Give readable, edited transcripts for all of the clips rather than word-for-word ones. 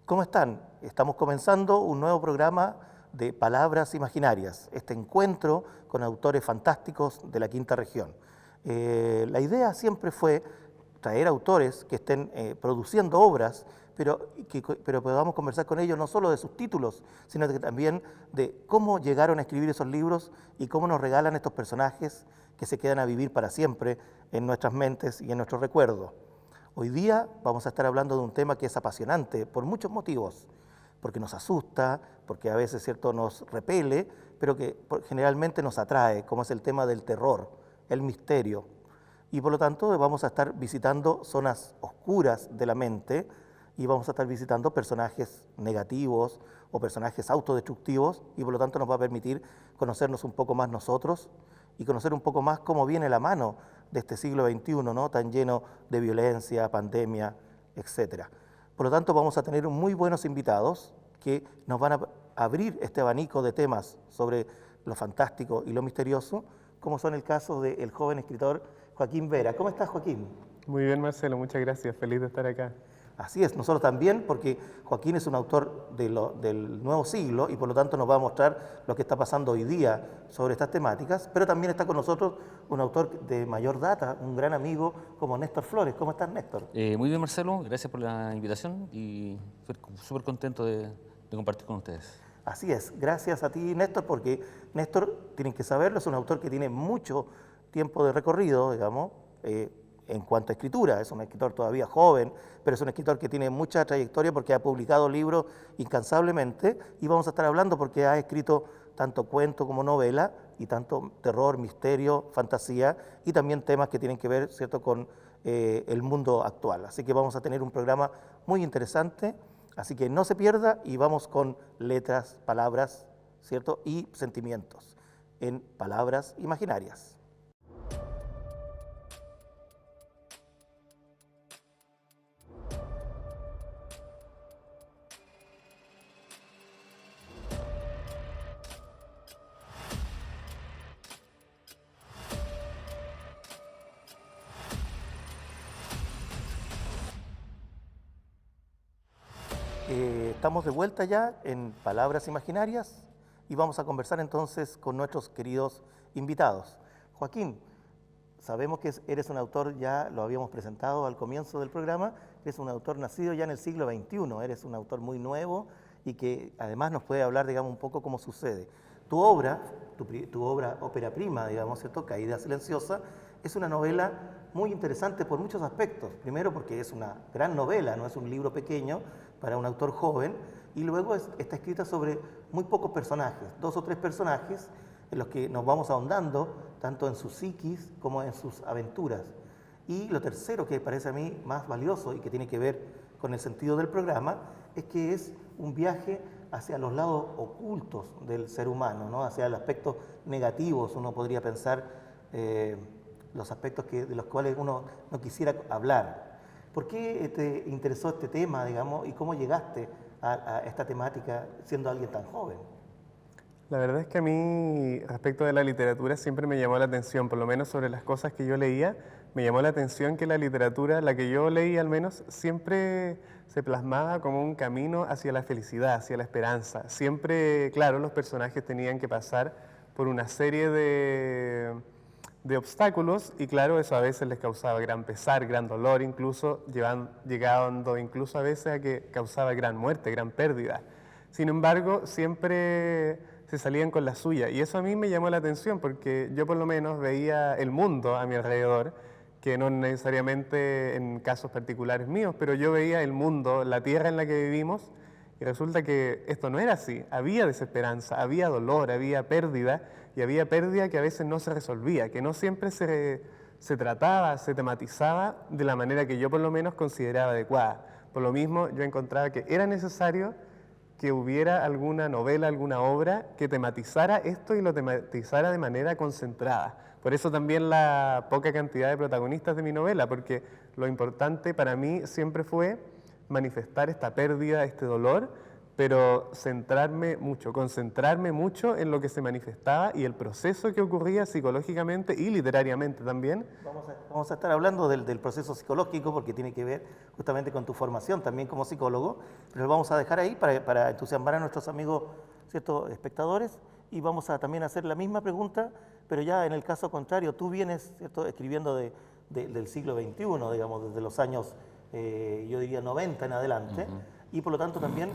¿Cómo están? Estamos comenzando un nuevo programa de Palabras Imaginarias, este encuentro con autores fantásticos de la Quinta Región. La idea siempre fue traer autores que estén produciendo obras, pero podamos conversar con ellos no solo de sus títulos, sino también de cómo llegaron a escribir esos libros y cómo nos regalan estos personajes que se quedan a vivir para siempre en nuestras mentes y en nuestros recuerdos. Hoy día vamos a estar hablando de un tema que es apasionante por muchos motivos, porque nos asusta, porque a veces cierto nos repele, pero que generalmente nos atrae, como es el tema del terror, el misterio. Y por lo tanto vamos a estar visitando zonas oscuras de la mente y vamos a estar visitando personajes negativos o personajes autodestructivos y por lo tanto nos va a permitir conocernos un poco más nosotros y conocer un poco más cómo viene la mano de este siglo XXI, ¿no? Tan lleno de violencia, pandemia, etc. Por lo tanto, vamos a tener muy buenos invitados que nos van a abrir este abanico de temas sobre lo fantástico y lo misterioso, como son el caso del joven escritor Joaquín Vera. ¿Cómo estás, Joaquín? Muy bien, Marcelo, muchas gracias. Feliz de estar acá. Así es, nosotros también, porque Joaquín es un autor del nuevo siglo y por lo tanto nos va a mostrar lo que está pasando hoy día sobre estas temáticas, pero también está con nosotros un autor de mayor data, un gran amigo como Néstor Flores. ¿Cómo estás, Néstor? Muy bien, Marcelo, gracias por la invitación y súper contento de compartir con ustedes. Así es, gracias a ti, Néstor, porque Néstor, tienen que saberlo, es un autor que tiene mucho tiempo de recorrido, digamos, en cuanto a escritura. Es un escritor todavía joven, pero es un escritor que tiene mucha trayectoria porque ha publicado libros incansablemente y vamos a estar hablando porque ha escrito tanto cuento como novela y tanto terror, misterio, fantasía y también temas que tienen que ver, ¿cierto?, con el mundo actual. Así que vamos a tener un programa muy interesante, así que no se pierda y vamos con letras, palabras, ¿cierto?, y sentimientos en Palabras Imaginarias. Estamos de vuelta ya en Palabras Imaginarias y vamos a conversar entonces con nuestros queridos invitados. Joaquín, sabemos que eres un autor, ya lo habíamos presentado al comienzo del programa, eres un autor nacido ya en el siglo XXI, eres un autor muy nuevo y que además nos puede hablar, digamos, un poco cómo sucede. Tu obra ópera prima, digamos, ¿cierto?, Caída Silenciosa, es una novela muy interesante por muchos aspectos. Primero porque es una gran novela, no es un libro pequeño para un autor joven, y luego está escrita sobre muy pocos personajes, 2 o 3 personajes en los que nos vamos ahondando tanto en su psiquis como en sus aventuras. Y lo tercero que parece a mí más valioso y que tiene que ver con el sentido del programa es que es un viaje hacia los lados ocultos del ser humano, ¿no?, hacia los aspectos negativos, uno podría pensar, los aspectos de los cuales uno no quisiera hablar. ¿Por qué te interesó este tema, digamos, y cómo llegaste a esta temática siendo alguien tan joven? La verdad es que a mí, respecto de la literatura, siempre me llamó la atención, por lo menos sobre las cosas que yo leía, me llamó la atención que la literatura, la que yo leí al menos, siempre se plasmaba como un camino hacia la felicidad, hacia la esperanza. Siempre, claro, los personajes tenían que pasar por una serie de obstáculos y claro, eso a veces les causaba gran pesar, gran dolor, incluso llegando incluso a veces a que causaba gran muerte, gran pérdida. Sin embargo, siempre se salían con la suya y eso a mí me llamó la atención porque yo por lo menos veía el mundo a mi alrededor, que no necesariamente en casos particulares míos, pero yo veía el mundo, la tierra en la que vivimos y resulta que esto no era así, había desesperanza, había dolor, había pérdida y había pérdida que a veces no se resolvía, que no siempre se trataba, se tematizaba de la manera que yo por lo menos consideraba adecuada. Por lo mismo yo encontraba que era necesario que hubiera alguna novela, alguna obra que tematizara esto y lo tematizara de manera concentrada. Por eso también la poca cantidad de protagonistas de mi novela, porque lo importante para mí siempre fue manifestar esta pérdida, este dolor, pero concentrarme mucho en lo que se manifestaba y el proceso que ocurría psicológicamente y literariamente también. Vamos a estar hablando del proceso psicológico porque tiene que ver justamente con tu formación también como psicólogo, pero lo vamos a dejar ahí para entusiasmar a nuestros amigos, ¿cierto?, espectadores, y vamos a también hacer la misma pregunta, pero ya en el caso contrario, tú vienes, ¿cierto?, escribiendo del siglo XXI, digamos, desde los años, yo diría, 90 en adelante, y por lo tanto también,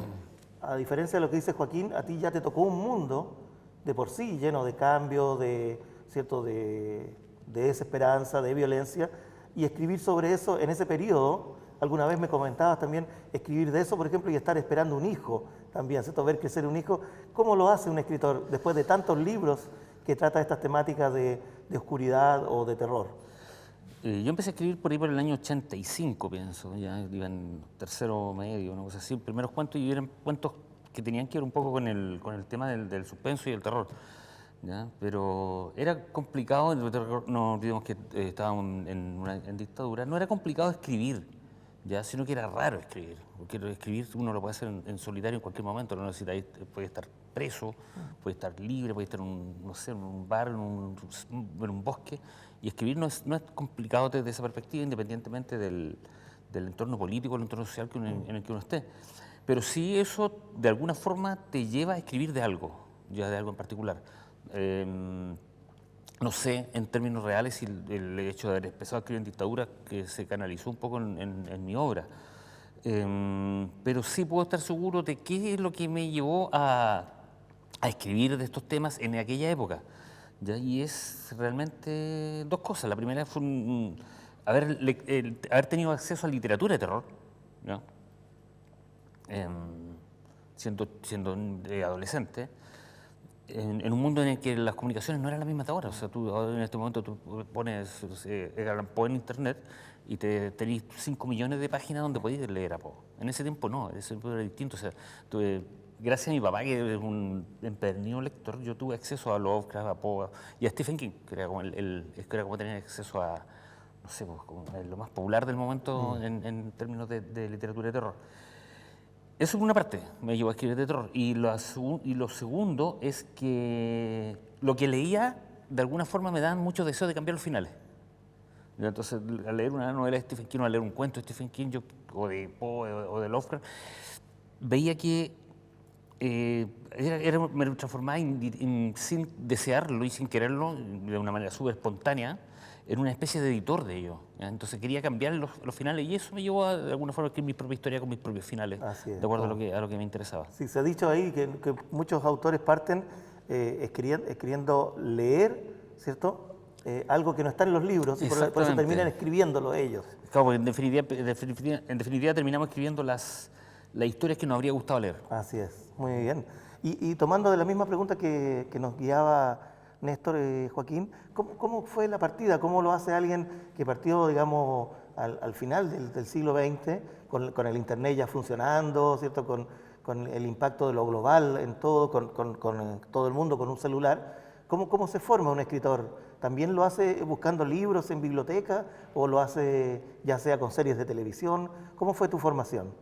a diferencia de lo que dice Joaquín, a ti ya te tocó un mundo de por sí lleno de cambios, ¿cierto?, de desesperanza, de violencia, y escribir sobre eso en ese periodo. Alguna vez me comentabas también escribir de eso, por ejemplo, y estar esperando un hijo también, ¿cierto?, ver crecer un hijo. ¿Cómo lo hace un escritor después de tantos libros que trata estas temáticas de oscuridad o de terror? Yo empecé a escribir por ahí por el año 85, pienso, ya iba en tercero medio, una cosa así, primeros cuentos, y eran cuentos que tenían que ver un poco con el tema del suspenso y el terror, ¿ya? Pero era complicado, no olvidemos que estábamos en dictadura, no era complicado escribir, ¿ya? Sino que era raro escribir, porque escribir uno lo puede hacer en solitario en cualquier momento, no necesita puede estar preso, puede estar libre, puede estar no sé, en un bar, en un bosque, y escribir no es complicado desde esa perspectiva, independientemente del entorno político, el entorno social en el que uno esté. Pero sí eso de alguna forma te lleva a escribir de algo, ya de algo en particular. No sé, en términos reales, si el hecho de haber empezado a escribir en dictadura que se canalizó un poco en mi obra. Pero sí puedo estar seguro de qué es lo que me llevó a escribir de estos temas en aquella época, ¿ya? Y es realmente dos cosas. La primera fue haber tenido acceso a literatura de terror, ¿ya? Siendo adolescente, en un mundo en el que las comunicaciones no eran las mismas de ahora. O sea, tú ahora en este momento tú pones Edgar Allan Poe en internet y tenés 5 millones de páginas donde podés leer a Poe. En ese tiempo no, ese tiempo era distinto. O sea, gracias a mi papá, que es un empedernido lector, yo tuve acceso a Lovecraft, a Poe y a Stephen King, que era como tener acceso a, no sé, pues, como lo más popular del momento en términos de literatura de terror. Eso por una parte me llevó a escribir de terror. Y lo segundo es que lo que leía, de alguna forma, me daban mucho deseo de cambiar los finales. Entonces, al leer una novela de Stephen King o al leer un cuento de Stephen King o de Poe o de Lovecraft, veía que me transformaba sin desearlo y sin quererlo, de una manera súper espontánea, en una especie de editor de ello, ¿ya? Entonces quería cambiar los finales y eso me llevó de alguna forma a escribir mi propia historia con mis propios finales, de acuerdo a lo que me interesaba. Sí, se ha dicho ahí que muchos autores parten queriendo leer, ¿cierto?, algo que no está en los libros y por eso terminan escribiéndolo ellos. Claro, porque en definitiva terminamos escribiendo las historias que nos habría gustado leer. Así es, muy bien. Y tomando de la misma pregunta que nos guiaba Néstor, Joaquín, ¿cómo fue la partida? ¿Cómo lo hace alguien que partió, digamos, al final del siglo XX, con el Internet ya funcionando, ¿cierto?, con el impacto de lo global en todo, con todo el mundo, con un celular? ¿Cómo se forma un escritor? ¿También lo hace buscando libros en biblioteca o lo hace ya sea con series de televisión? ¿Cómo fue tu formación?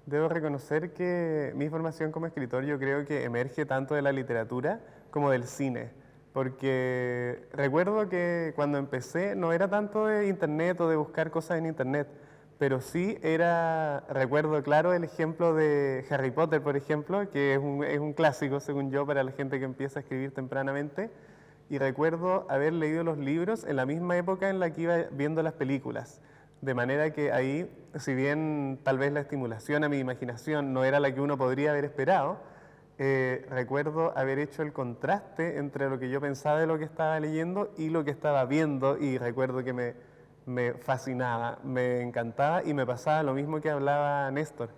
Debo reconocer que mi formación como escritor yo creo que emerge tanto de la literatura como del cine, porque recuerdo que cuando empecé no era tanto de internet o de buscar cosas en internet, pero sí recuerdo claro el ejemplo de Harry Potter, por ejemplo, que es un clásico, según yo, para la gente que empieza a escribir tempranamente, y recuerdo haber leído los libros en la misma época en la que iba viendo las películas. De manera que ahí, si bien tal vez la estimulación a mi imaginación no era la que uno podría haber esperado, recuerdo haber hecho el contraste entre lo que yo pensaba de lo que estaba leyendo y lo que estaba viendo, y recuerdo que me fascinaba, me encantaba y me pasaba lo mismo que hablaba Néstor,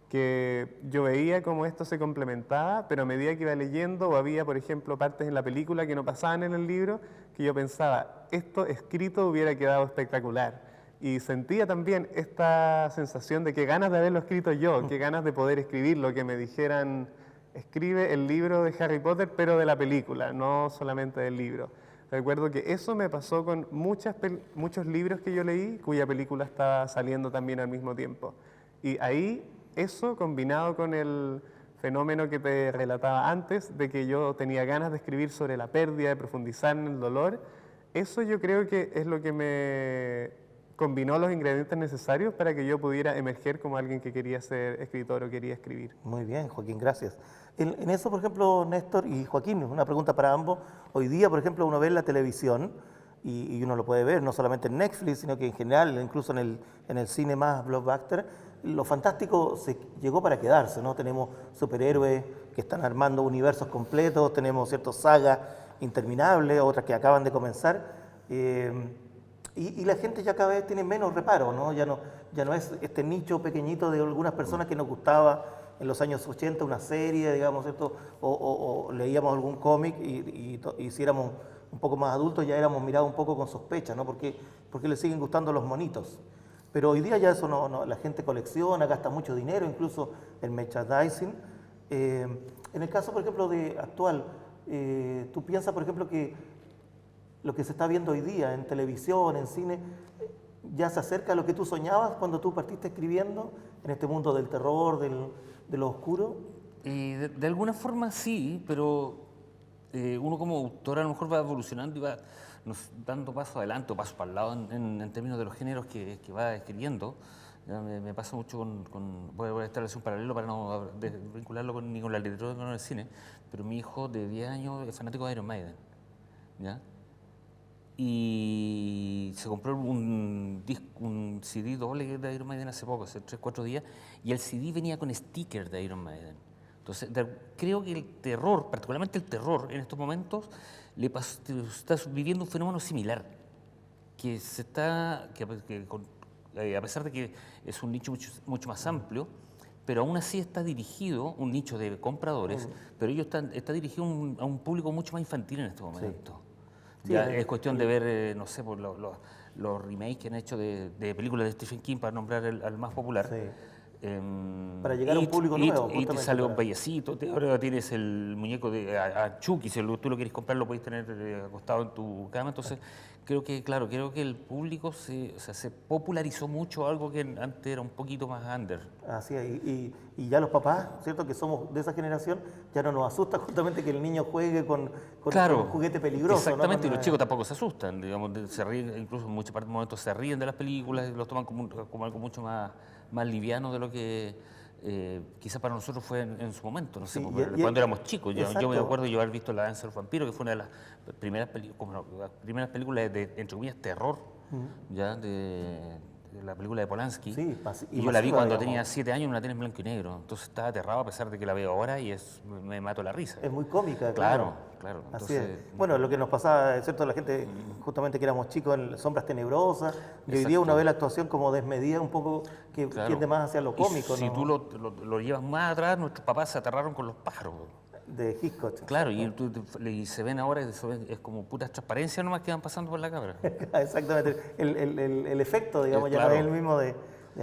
que yo veía cómo esto se complementaba, pero a medida que iba leyendo o había, por ejemplo, partes en la película que no pasaban en el libro, que yo pensaba, esto escrito hubiera quedado espectacular. Y sentía también esta sensación de que ganas de haberlo escrito yo, que ganas de poder escribirlo, que me dijeran, escribe el libro de Harry Potter, pero de la película, no solamente del libro. Recuerdo que eso me pasó con muchos libros que yo leí, cuya película estaba saliendo también al mismo tiempo. Y ahí, eso combinado con el fenómeno que te relataba antes, de que yo tenía ganas de escribir sobre la pérdida, de profundizar en el dolor, eso yo creo que es lo que me combinó los ingredientes necesarios para que yo pudiera emerger como alguien que quería ser escritor o quería escribir. Muy bien, Joaquín, gracias. En eso, por ejemplo, Néstor y Joaquín, una pregunta para ambos. Hoy día, por ejemplo, uno ve en la televisión y uno lo puede ver no solamente en Netflix, sino que en general, incluso en el cine más blockbuster, lo fantástico llegó para quedarse, ¿no? Tenemos superhéroes que están armando universos completos, tenemos ciertas sagas interminables, otras que acaban de comenzar. Y la gente ya cada vez tiene menos reparo, ¿no? Ya no es este nicho pequeñito de algunas personas que nos gustaba en los años 80 una serie, digamos, ¿cierto? O leíamos algún cómic y si éramos un poco más adultos ya éramos mirados un poco con sospecha, ¿no? Porque les siguen gustando los monitos. Pero hoy día ya eso no, la gente colecciona, gasta mucho dinero, incluso en merchandising. En el caso, por ejemplo, actual, ¿tú piensas, por ejemplo, que lo que se está viendo hoy día en televisión, en cine, ya se acerca a lo que tú soñabas cuando tú partiste escribiendo en este mundo del terror, de lo oscuro? De alguna forma sí, pero uno como autor a lo mejor va evolucionando y va dando paso adelante o paso para el lado en términos de los géneros que va escribiendo. Ya me pasa mucho voy a establecer un paralelo para no vincularlo ni con la literatura ni con el cine, pero mi hijo de 10 años es fanático de Iron Maiden, ¿ya? Y se compró un CD doble de Iron Maiden hace poco, hace 3 o 4 días, y el CD venía con stickers de Iron Maiden. Entonces, creo que el terror, particularmente el terror, en estos momentos, está viviendo un fenómeno similar, que a pesar de que es un nicho mucho más amplio, pero aún así está dirigido, un nicho de compradores, pero está dirigido a un público mucho más infantil en estos momentos. Sí, Ya es cuestión de ver, no sé, por los remakes que han hecho de películas de Stephen King, para nombrar al más popular. Sí. Para llegar a un público nuevo. Y te sale un payasito, ahora tienes el muñeco de a Chucky, si tú lo quieres comprar lo puedes tener acostado en tu cama. Entonces, creo que el público se popularizó mucho, algo que antes era un poquito más under. Así es, y ya los papás, ¿cierto? Que somos de esa generación, ya no nos asusta justamente que el niño juegue con Claro, un juguete peligroso. exactamente, ¿no? y los chicos tampoco se asustan, digamos, se ríen, incluso en muchos momentos se ríen de las películas y los toman como algo mucho más liviano de lo que quizás para nosotros fue en su momento, no sé, Sí, cuando éramos chicos. Yo me exacto. acuerdo de haber visto La danza de los vampiros, que fue una de las primeras películas de, entre comillas, terror, ya, de la película de Polanski. Sí, y yo la vi masiva, cuando digamos. tenía 7 años, me la tenía en blanco y negro. Entonces estaba aterrado, a pesar de que la veo ahora y me mato la risa. Es muy cómica, Claro. Así Entonces, es. Bueno, lo que nos pasaba, ¿cierto? La gente, justamente que éramos chicos en Sombras Tenebrosas, y hoy día Exacto. uno ve la actuación como desmedida, un poco que claro. tiende más hacia lo Y cómico, si ¿no? tú lo llevas más atrás, nuestros papás se aterraron con los pájaros. De Hitchcock. Claro, y se ven ahora, es como putas transparencias nomás que van pasando por la cámara. Exactamente. El efecto, digamos, ya no claro. es el mismo de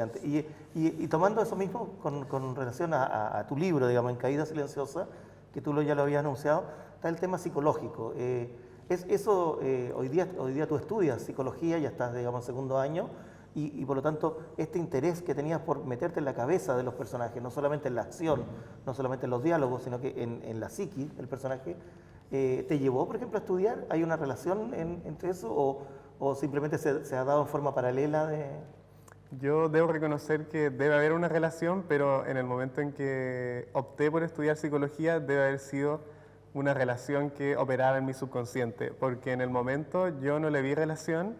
antes. Y tomando eso mismo con relación a tu libro, digamos, En Caída Silenciosa, que tú ya lo habías anunciado, está el tema psicológico. Hoy día tú estudias psicología, ya estás, digamos, en 2.º año, y por lo tanto este interés que tenías por meterte en la cabeza de los personajes, no solamente en la acción, no solamente en los diálogos, sino que en la psiquis del personaje, ¿te llevó, por ejemplo, a estudiar? ¿Hay una relación entre eso o simplemente se ha dado en forma paralela de...? Yo debo reconocer que debe haber una relación, pero en el momento en que opté por estudiar psicología debe haber sido una relación que operaba en mi subconsciente, porque en el momento yo no le vi relación,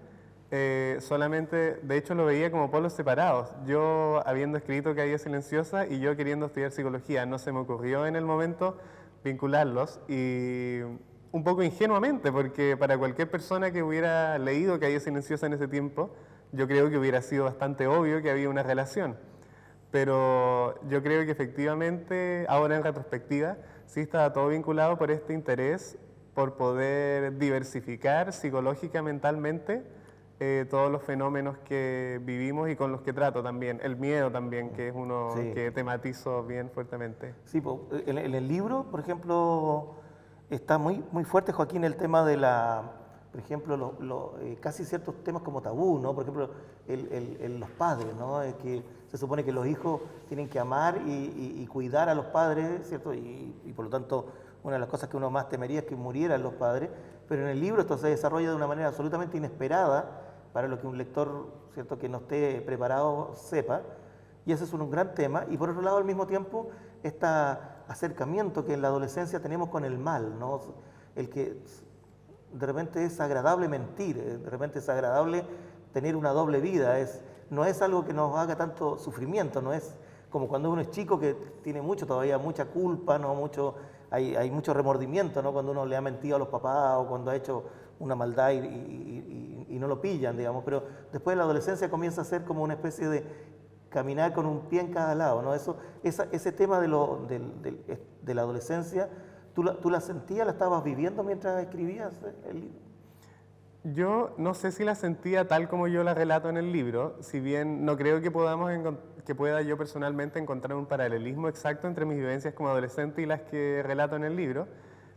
solamente, de hecho lo veía como polos separados. Yo habiendo escrito Caída Silenciosa y yo queriendo estudiar psicología, no se me ocurrió en el momento vincularlos, y un poco ingenuamente, porque para cualquier persona que hubiera leído Caída Silenciosa en ese tiempo, yo creo que hubiera sido bastante obvio que había una relación. Pero yo creo que efectivamente, ahora en retrospectiva, sí estaba todo vinculado por este interés por poder diversificar psicológica, mentalmente, todos los fenómenos que vivimos y con los que trato también. El miedo también, que es uno Sí. que tematizo bien fuertemente. Sí, en el libro, por ejemplo, está muy fuerte, Joaquín, el tema de por ejemplo, casi ciertos temas como tabú, ¿no? Por ejemplo, los padres, ¿no? Que se supone que los hijos tienen que amar y cuidar a los padres, ¿cierto? Y por lo tanto, una de las cosas que uno más temería es que murieran los padres, pero en el libro esto se desarrolla de una manera absolutamente inesperada para lo que un lector, ¿cierto?, que no esté preparado sepa. Y ese es un gran tema. Y por otro lado, al mismo tiempo, este acercamiento que en la adolescencia tenemos con el mal, ¿no? El que de repente es agradable mentir, de repente es agradable tener una doble vida. No es algo que nos haga tanto sufrimiento, no es como cuando uno es chico que tiene todavía mucha culpa, ¿no? Hay mucho remordimiento, ¿no? Cuando uno le ha mentido a los papás o cuando ha hecho una maldad y no lo pillan, digamos. Pero después de la adolescencia comienza a ser como una especie de caminar con un pie en cada lado, ¿no? Ese tema de la adolescencia, ¿tú la sentías, la estabas viviendo mientras escribías el libro? Yo no sé si la sentía tal como yo la relato en el libro, si bien no creo que pueda yo personalmente encontrar un paralelismo exacto entre mis vivencias como adolescente y las que relato en el libro.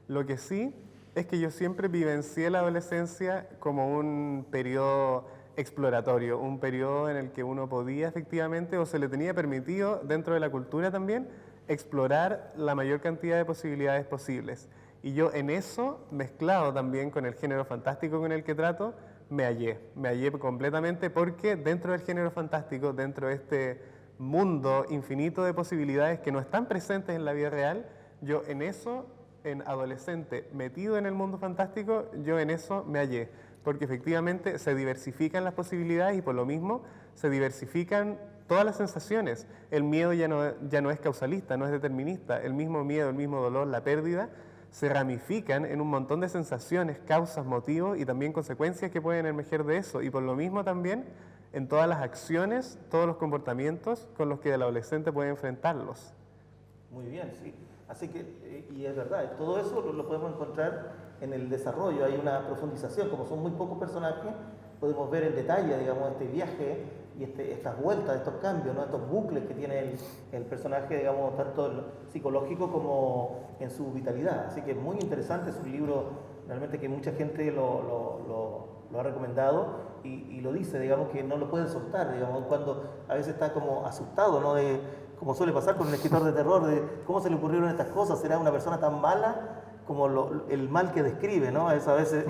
Lo que sí es que yo siempre vivencié la adolescencia como un periodo exploratorio, un periodo en el que uno podía efectivamente, o se le tenía permitido dentro de la cultura también, explorar la mayor cantidad de posibilidades posibles. Y yo en eso, mezclado también con el género fantástico con el que trato, me hallé completamente, porque dentro del género fantástico, dentro de este mundo infinito de posibilidades que no están presentes en la vida real, yo en eso, en adolescente metido en el mundo fantástico, yo en eso me hallé, porque efectivamente se diversifican las posibilidades y por lo mismo se diversifican todas las sensaciones. El miedo ya no es causalista, no es determinista. El mismo miedo, el mismo dolor, la pérdida, se ramifican en un montón de sensaciones, causas, motivos y también consecuencias que pueden emerger de eso. Y por lo mismo también en todas las acciones, todos los comportamientos con los que el adolescente puede enfrentarlos. Muy bien, sí. Así que, y es verdad, todo eso lo podemos encontrar en el desarrollo, hay una profundización, como son muy pocos personajes, podemos ver en detalle, digamos, este viaje y estas vueltas, estos cambios, ¿no? Estos bucles que tiene el personaje, digamos, tanto psicológico como en su vitalidad. Así que es muy interesante, es un libro realmente que mucha gente lo ha recomendado y lo dice, digamos, que no lo pueden soltar, digamos, cuando a veces está como asustado, ¿no? Como suele pasar con un escritor de terror, de cómo se le ocurrieron estas cosas, será una persona tan mala como el mal que describe, ¿no? Eso a veces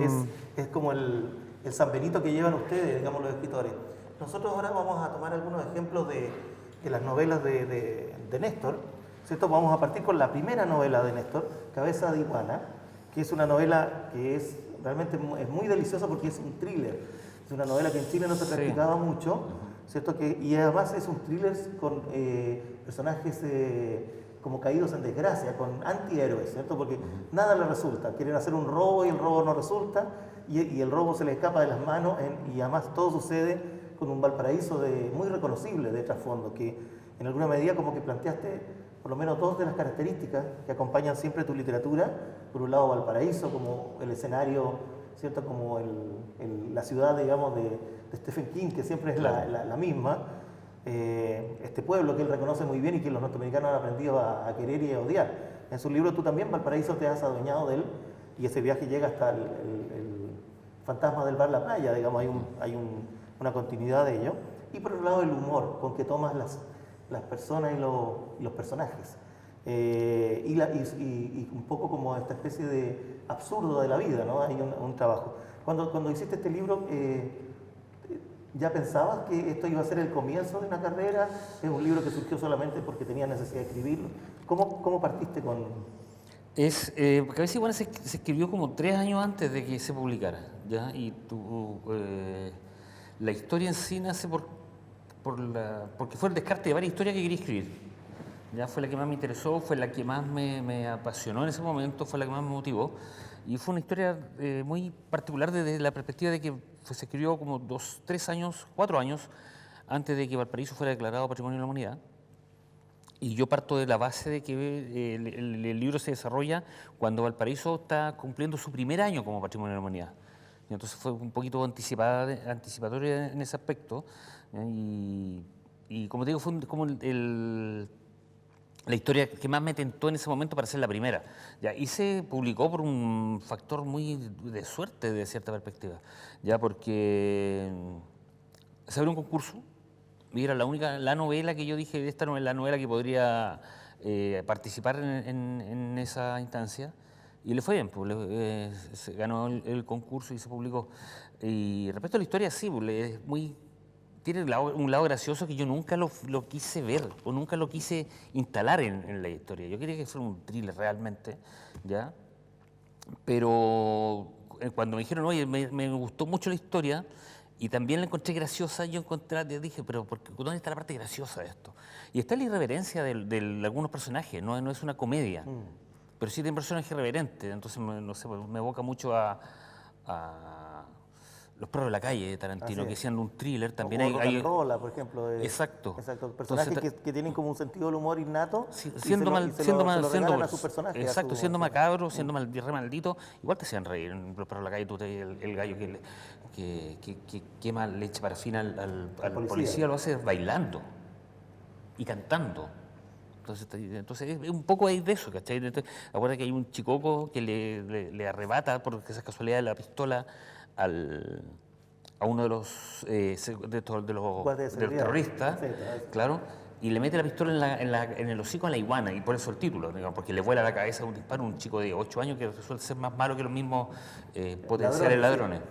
es como el San Benito que llevan ustedes, digamos, los escritores. Nosotros ahora vamos a tomar algunos ejemplos de las novelas de Néstor, ¿cierto? Vamos a partir con la primera novela de Néstor, Cabeza de Iguana, que es una novela que realmente es muy deliciosa porque es un thriller. Es una novela que en Chile no se practicaba mucho, ¿cierto? Y además es un thriller con personajes como caídos en desgracia, con antihéroes, ¿cierto? Porque nada les resulta. Quieren hacer un robo y el robo no resulta, y el robo se les escapa de las manos, y además todo sucede con un Valparaíso muy reconocible de trasfondo, que en alguna medida como que planteaste por lo menos dos de las características que acompañan siempre tu literatura. Por un lado Valparaíso como el escenario, ¿cierto? Como la ciudad, digamos, de Stephen King, que siempre es la misma. Este pueblo que él reconoce muy bien y que los norteamericanos han aprendido a querer y a odiar. En su libro tú también, Valparaíso, te has adueñado de él, y ese viaje llega hasta el fantasma del bar La Playa, digamos, hay una continuidad de ello. Y por otro lado el humor con que tomas las personas y los personajes. Y un poco como esta especie de absurdo de la vida, ¿no? Hay un trabajo. Cuando hiciste este libro, ¿ya pensabas que esto iba a ser el comienzo de una carrera? ¿Es un libro que surgió solamente porque tenías necesidad de escribirlo? ¿Cómo partiste con...? Cabeza Iguana se escribió como 3 años antes de que se publicara, ¿ya? Y la historia en sí nace porque fue el descarte de varias historias que quería escribir. Ya fue la que más me interesó, fue la que más me apasionó en ese momento, fue la que más me motivó. Y fue una historia muy particular desde la perspectiva de que se escribió como 2, 3 años, 4 años antes de que Valparaíso fuera declarado Patrimonio de la Humanidad. Y yo parto de la base de que el libro se desarrolla cuando Valparaíso está cumpliendo su primer año como Patrimonio de la Humanidad. Y entonces fue un poquito anticipatoria en ese aspecto. Y como te digo, fue la historia que más me tentó en ese momento para ser la primera. Ya, y se publicó por un factor muy de suerte, de cierta perspectiva, ya, porque se abrió un concurso y era la novela que yo dije, esta no es la novela que podría participar en esa instancia. Y le fue bien, pues, se ganó el concurso y se publicó. Y respecto a la historia, sí, pues, tiene un lado gracioso que yo nunca lo quise ver o nunca lo quise instalar en la historia. Yo quería que fuera un thriller realmente, ¿ya? Pero cuando me dijeron, oye, me gustó mucho la historia y también la encontré graciosa, dije, pero ¿dónde está la parte graciosa de esto? Y está la irreverencia de algunos personajes, no es una comedia, pero sí tiene personajes irreverentes, entonces, no sé, me evoca mucho a Los perros de la calle de Tarantino, que siendo un thriller también hay Rolla, por ejemplo. Exacto. Personajes entonces, que tienen como un sentido del humor innato. Siendo a sus personajes. Exacto, siendo macabro, siendo re maldito, igual te hacían reír. En Los perros de la calle, tú el gallo que quema leche parafina al policía lo hace bailando y cantando. Entonces un poco hay de eso, ¿cachai? Acuérdate que hay un chicoco que le arrebata, por esa casualidad, la pistola a uno de los terroristas, claro, y le mete la pistola en el hocico a la iguana, y por eso el título, digamos, porque le vuela la cabeza un disparo a un chico de 8 años que resulta ser más malo que los mismos potenciales ladrones.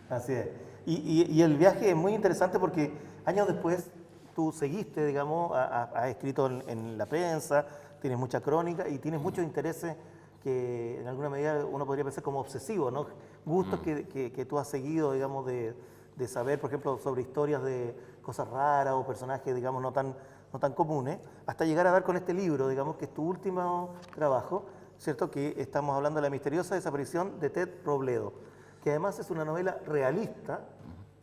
Así es. Y el viaje es muy interesante porque años después tú seguiste, digamos, has escrito en la prensa, tienes mucha crónica y tienes muchos intereses que en alguna medida uno podría pensar como obsesivos, ¿no? Gustos que tú has seguido, digamos, de saber, por ejemplo, sobre historias de cosas raras o personajes, digamos, no tan comunes, hasta llegar a dar con este libro, digamos, que es tu último trabajo, ¿cierto? Que estamos hablando de la misteriosa desaparición de Ted Robledo, que además es una novela realista,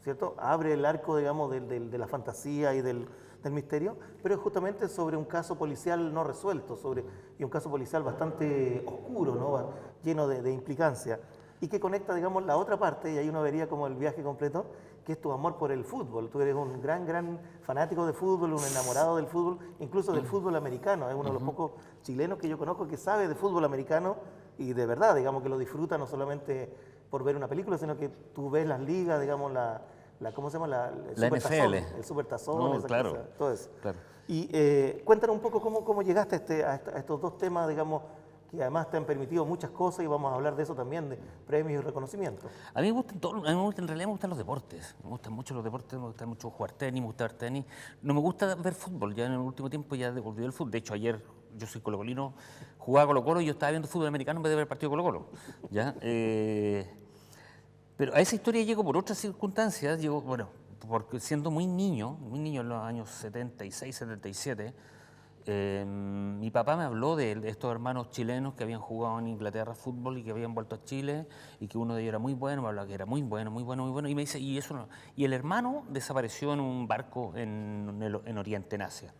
¿cierto? Abre el arco, digamos, de la fantasía y del misterio, pero es justamente sobre un caso policial no resuelto, y un caso policial bastante oscuro, ¿no? Lleno de implicancia, y que conecta, digamos, la otra parte, y ahí uno vería como el viaje completo, que es tu amor por el fútbol. Tú eres un gran fanático de fútbol, un enamorado del fútbol, incluso del fútbol americano. Es uno de los pocos chilenos que yo conozco que sabe de fútbol americano y de verdad, digamos, que lo disfruta no solamente por ver una película, sino que tú ves las ligas, digamos, ¿cómo se llama? El la NFL. El supertazón, no, esa claro, cosa, todo eso. Claro. Y cuéntanos un poco cómo llegaste a estos dos temas, digamos, que además te han permitido muchas cosas y vamos a hablar de eso también, de premios y reconocimientos. A mí me gustan en realidad me gustan los deportes, me gustan mucho los deportes, me gusta mucho jugar tenis, me gusta ver tenis. No me gusta ver fútbol, ya en el último tiempo ya olvidé el fútbol. De hecho, ayer yo soy colocolino, jugaba Colo-Colo y yo estaba viendo fútbol americano en vez de ver el partido Colo-Colo. ¿Ya? Pero a esa historia llego por otras circunstancias, bueno, porque siendo muy niño en los años 76, 77, mi papá me habló de estos hermanos chilenos que habían jugado en Inglaterra fútbol y que habían vuelto a Chile y que uno de ellos era muy bueno, me hablaba que era muy bueno, y me dice, y el hermano desapareció en un barco en Oriente, en Asia.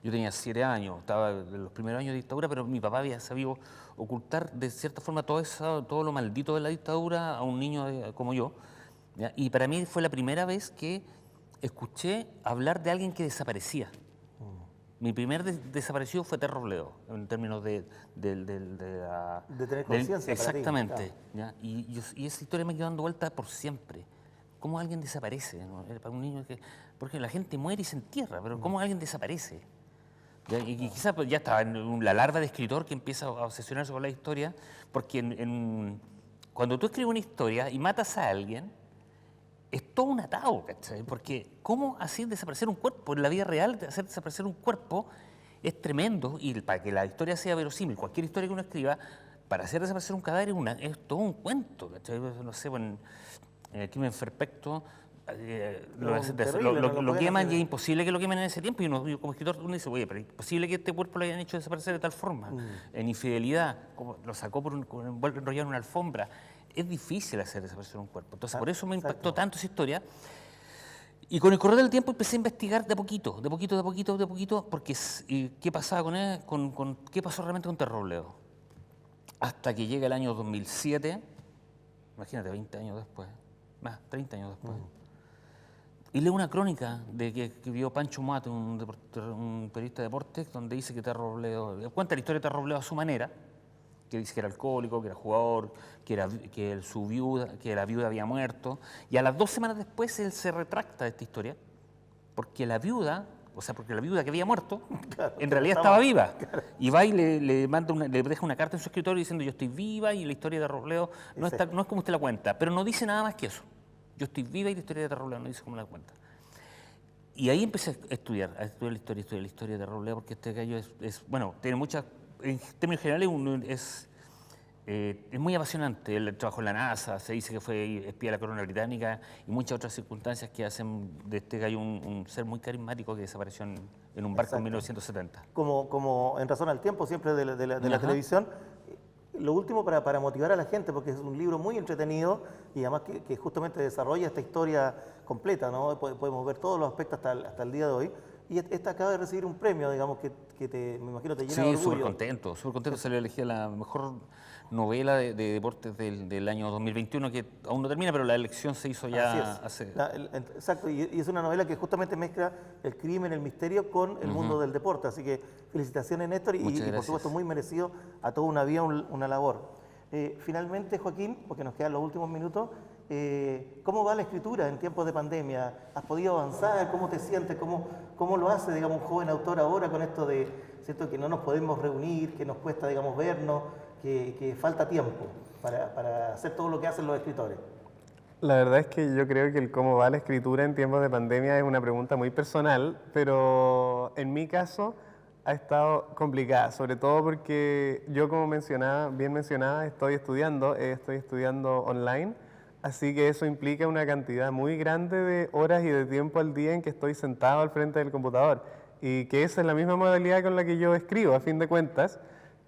Yo tenía 7 años, estaba en los primeros años de dictadura, pero mi papá había sabido ocultar de cierta forma todo lo maldito de la dictadura a un niño como yo, ¿ya? Y para mí fue la primera vez que escuché hablar de alguien que desaparecía. Mi primer desaparecido fue Ted Robledo, en términos de tener conciencia. Exactamente. Claro. Y esa historia me quedó dando vuelta por siempre. ¿Cómo alguien desaparece? ¿No? Para un niño porque la gente muere y se entierra, pero ¿cómo alguien desaparece? Y quizás pues, ya estaba en la larva de escritor que empieza a obsesionarse con la historia, porque cuando tú escribes una historia y matas a alguien, es todo un atado, ¿cachai? Porque ¿cómo hacer desaparecer un cuerpo? En la vida real, hacer desaparecer un cuerpo es tremendo, y para que la historia sea verosímil, cualquier historia que uno escriba, para hacer desaparecer un cadáver es todo un cuento, ¿cachai? No sé, bueno, en el crimen perfecto lo queman y es imposible que lo quemen en ese tiempo, y uno como escritor uno dice, oye, pero es imposible que este cuerpo lo hayan hecho desaparecer de tal forma, en infidelidad, como lo sacó enrollado en una alfombra. Es difícil hacer desaparecer un cuerpo. Entonces, por eso me impactó tanto esa historia. Y con el correr del tiempo empecé a investigar de poquito, porque qué pasaba con él, qué pasó realmente con Ted Robledo. Hasta que llega el año 2007, imagínate, 20 años después, más, 30 años después. Y leo una crónica de que escribió Pancho Mate, un periodista de deportes, donde dice que Terro Robledo, cuenta la historia de Terro Robledo a su manera, que dice que era alcohólico, que era jugador, que la viuda había muerto, y a las 2 semanas después él se retracta de esta historia, porque la viuda, porque la viuda que había muerto, Claro, en realidad estaba viva. Claro. Y va y le deja una carta en su escritorio diciendo yo estoy viva y la historia de Robledo no es como usted la cuenta, pero no dice nada más que eso. Yo estoy viva y la historia de Robledo no dice cómo la cuenta. Y ahí empecé a estudiar la historia de Robledo, porque este gallo tiene muchas, en términos generales es muy apasionante. Él trabajó en la NASA, se dice que fue espía de la corona británica y muchas otras circunstancias que hacen de este gallo un ser muy carismático que desapareció en un barco en 1970. Como en Razón al Tiempo, siempre de la televisión. Lo último para motivar a la gente, porque es un libro muy entretenido y además que justamente desarrolla esta historia completa, ¿no? Podemos ver todos los aspectos hasta el día de hoy. Y esta acaba de recibir un premio, digamos, que me imagino te llena de orgullo. Sí, súper contento. Salió elegida la mejor novela de deportes del año 2021, que aún no termina, pero la elección se hizo ya hace... Exacto, y es una novela que justamente mezcla el crimen, el misterio con el mundo del deporte. Así que felicitaciones, Néstor, y por supuesto muy merecido a toda una vida, una labor. Finalmente, Joaquín, porque nos quedan los últimos minutos, ¿cómo va la escritura en tiempos de pandemia? ¿Has podido avanzar? ¿Cómo te sientes? ¿Cómo lo hace, digamos, un joven autor ahora con esto de, ¿cierto?, que no nos podemos reunir, que nos cuesta, digamos, vernos, que falta tiempo para hacer todo lo que hacen los escritores? La verdad es que yo creo que el cómo va la escritura en tiempos de pandemia es una pregunta muy personal, pero en mi caso ha estado complicada, sobre todo porque yo, como bien mencionaba, estoy estudiando online, así que eso implica una cantidad muy grande de horas y de tiempo al día en que estoy sentado al frente del computador, y que esa es la misma modalidad con la que yo escribo, a fin de cuentas,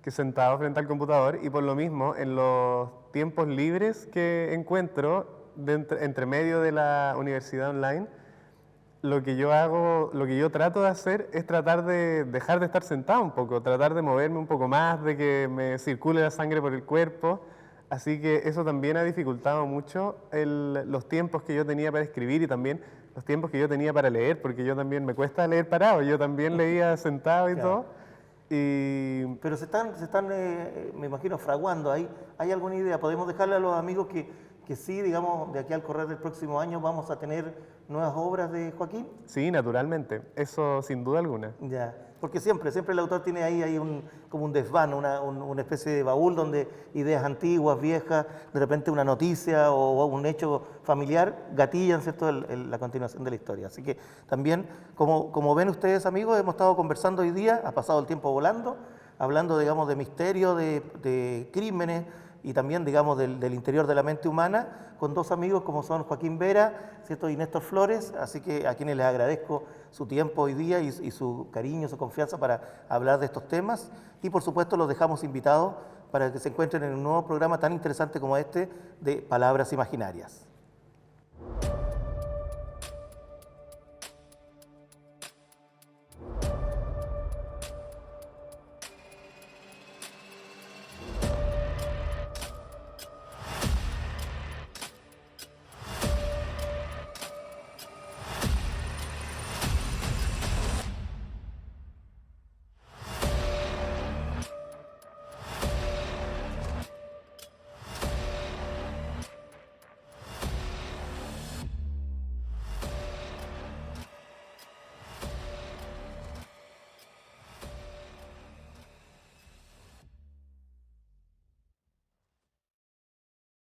que sentado frente al computador, y por lo mismo, en los tiempos libres que encuentro entre medio de la universidad online, lo que yo trato de hacer es tratar de dejar de estar sentado un poco, tratar de moverme un poco más, de que me circule la sangre por el cuerpo. Así que eso también ha dificultado mucho los tiempos que yo tenía para escribir y también los tiempos que yo tenía para leer, porque yo también me cuesta leer parado, yo también leía sentado y todo. Pero se están me imagino, fraguando. ¿Hay alguna idea? ¿Podemos dejarle a los amigos que sí, digamos, de aquí al correr del próximo año vamos a tener nuevas obras de Joaquín? Sí, naturalmente, eso sin duda alguna. Ya, porque siempre el autor tiene ahí como un desván, una especie de baúl donde ideas antiguas, viejas, de repente una noticia o un hecho familiar gatillan, ¿cierto?, la continuación de la historia. Así que también, como ven ustedes, amigos, hemos estado conversando hoy día, ha pasado el tiempo volando, hablando, digamos, de misterio, de crímenes, y también, digamos, del interior de la mente humana, con dos amigos como son Joaquín Vera, ¿cierto?, y Néstor Flores, así que a quienes les agradezco su tiempo hoy día y su cariño, su confianza para hablar de estos temas, y por supuesto los dejamos invitados para que se encuentren en un nuevo programa tan interesante como este de Palabras Imaginarias.